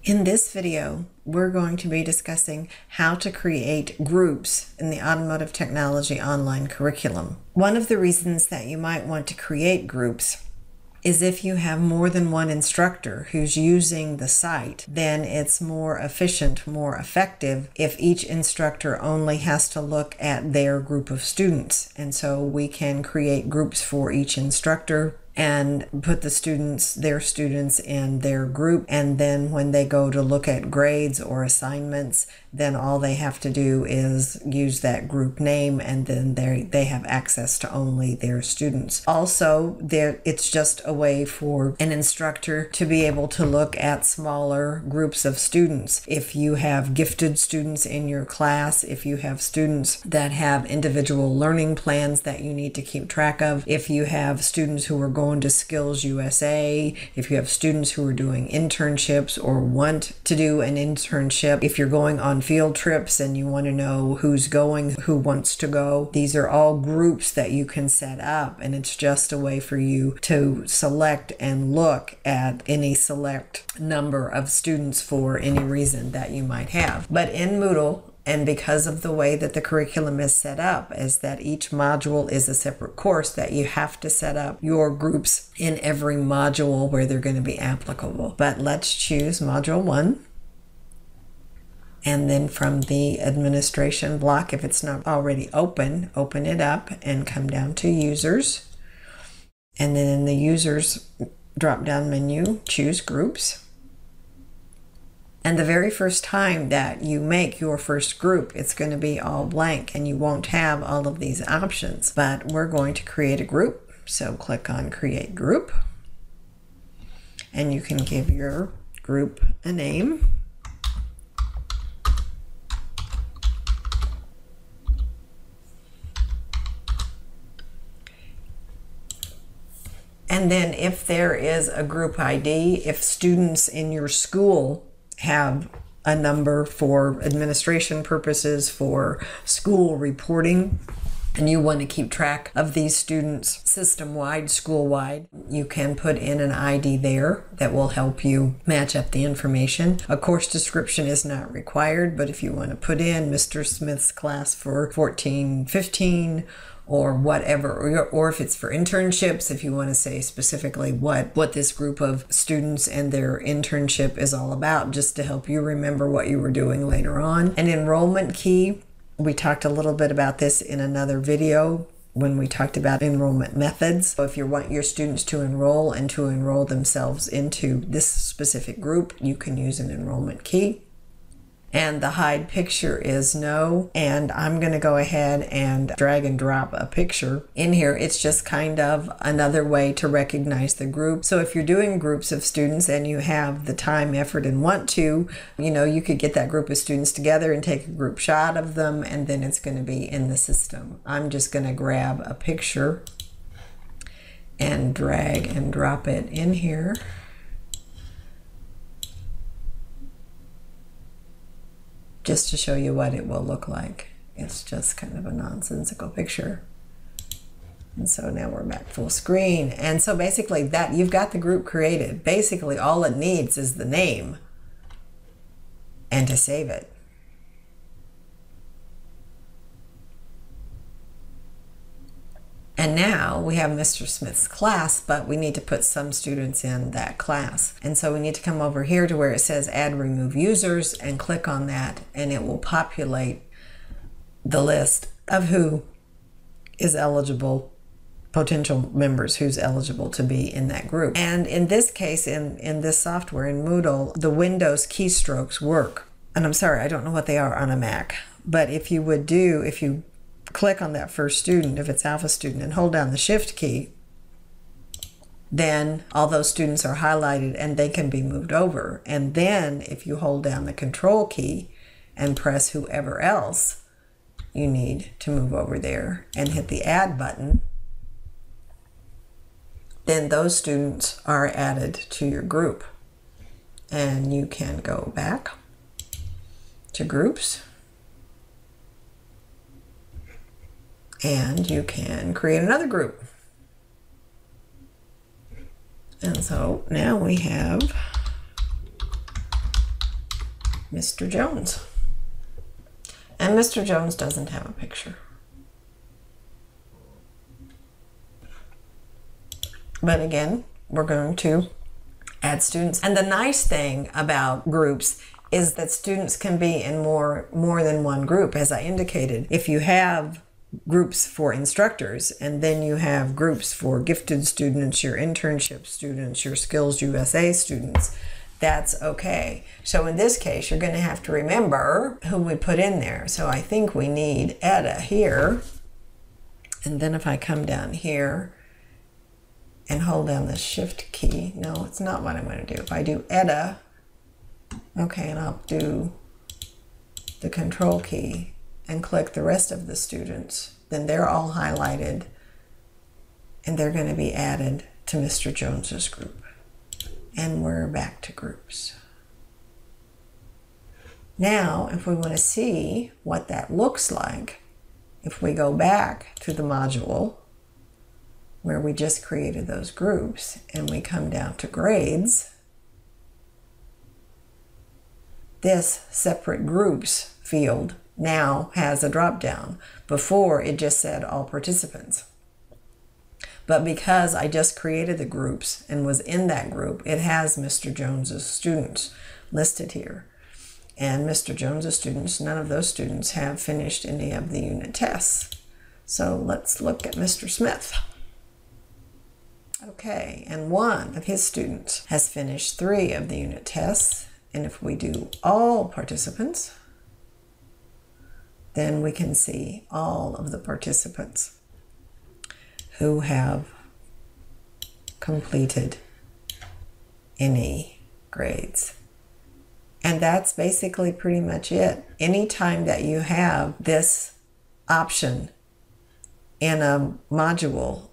In this video, we're going to be discussing how to create groups in the Automotive Technology Online Curriculum. One of the reasons that you might want to create groups is if you have more than one instructor who's using the site, then it's more efficient, more effective if each instructor only has to look at their group of students. And so we can create groups for each instructor and put their students in their group, and then when they go to look at grades or assignments, then all they have to do is use that group name, and then they have access to only their students. Also, it's just a way for an instructor to be able to look at smaller groups of students. If you have gifted students in your class, if you have students that have individual learning plans that you need to keep track of, if you have students who are going to Skills USA, if you have students who are doing internships or want to do an internship, if you're going on field trips and you want to know who's going, who wants to go, these are all groups that you can set up, and it's just a way for you to select and look at any select number of students for any reason that you might have. But in Moodle, and because of the way that the curriculum is set up, is that each module is a separate course, that you have to set up your groups in every module where they're going to be applicable. But let's choose Module 1. And then from the administration block, if it's not already open it up and come down to Users. And then in the Users drop-down menu, choose Groups. And the very first time that you make your first group, it's going to be all blank and you won't have all of these options. But we're going to create a group. So click on Create Group. And you can give your group a name. And then if there is a group ID, if students in your school have a number for administration purposes, for school reporting, and you want to keep track of these students system-wide, school-wide, you can put in an ID there that will help you match up the information. A course description is not required, but if you want to put in Mr. Smith's class for 14-15, or whatever, or if it's for internships, if you want to say specifically what this group of students and their internship is all about, just to help you remember what you were doing later on. An enrollment key, we talked a little bit about this in another video when we talked about enrollment methods. So if you want your students to enroll and to enroll themselves into this specific group, you can use an enrollment key. And the hide picture is no, and I'm going to go ahead and drag and drop a picture in here. It's just kind of another way to recognize the group. So if you're doing groups of students and you have the time, effort, and want to, you could get that group of students together and take a group shot of them, and then it's going to be in the system. I'm just going to grab a picture and drag and drop it in here. Just to show you what it will look like. It's just kind of a nonsensical picture. And so now we're back full screen. And so basically that you've got the group created. Basically all it needs is the name and to save it. And now we have Mr. Smith's class, but we need to put some students in that class. And so we need to come over here to where it says Add Remove Users and click on that, and it will populate the list of who is eligible, potential members who's eligible to be in that group. And in this case, in this software, in Moodle, the Windows keystrokes work. And I'm sorry, I don't know what they are on a Mac, but if you click on that first student, if it's Alpha student, and hold down the Shift key, then all those students are highlighted and they can be moved over. And then if you hold down the Control key and press whoever else you need to move over there and hit the Add button, then those students are added to your group. And you can go back to Groups, and you can create another group. And so now we have Mr. Jones. And Mr. Jones doesn't have a picture. But again, we're going to add students. And the nice thing about groups is that students can be in more than one group. As I indicated, if you have groups for instructors and then you have groups for gifted students, your internship students, your Skills USA students, that's okay. So in this case, you're going to have to remember who we put in there. So I think we need Etta here. And then if I come down here and hold down the shift key, no, it's not what I'm going to do. If I do Etta, okay, and I'll do the control key and click the rest of the students, then they're all highlighted and they're going to be added to Mr. Jones's group. And we're back to groups. Now, if we want to see what that looks like, if we go back to the module where we just created those groups and we come down to grades, this separate groups field now has a drop down. Before it just said all participants. But because I just created the groups and was in that group, it has Mr. Jones's students listed here. And Mr. Jones's students, none of those students have finished any of the unit tests. So let's look at Mr. Smith. Okay, and one of his students has finished 3 of the unit tests. And if we do all participants, then we can see all of the participants who have completed any grades. And that's basically pretty much it. Anytime that you have this option in a module,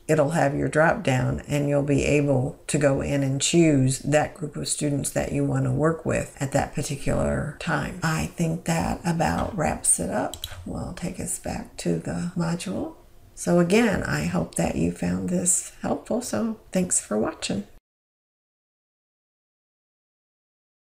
it'll have your drop down and you'll be able to go in and choose that group of students that you want to work with at that particular time. I think that about wraps it up. We'll take us back to the module. So again, I hope that you found this helpful. So thanks for watching.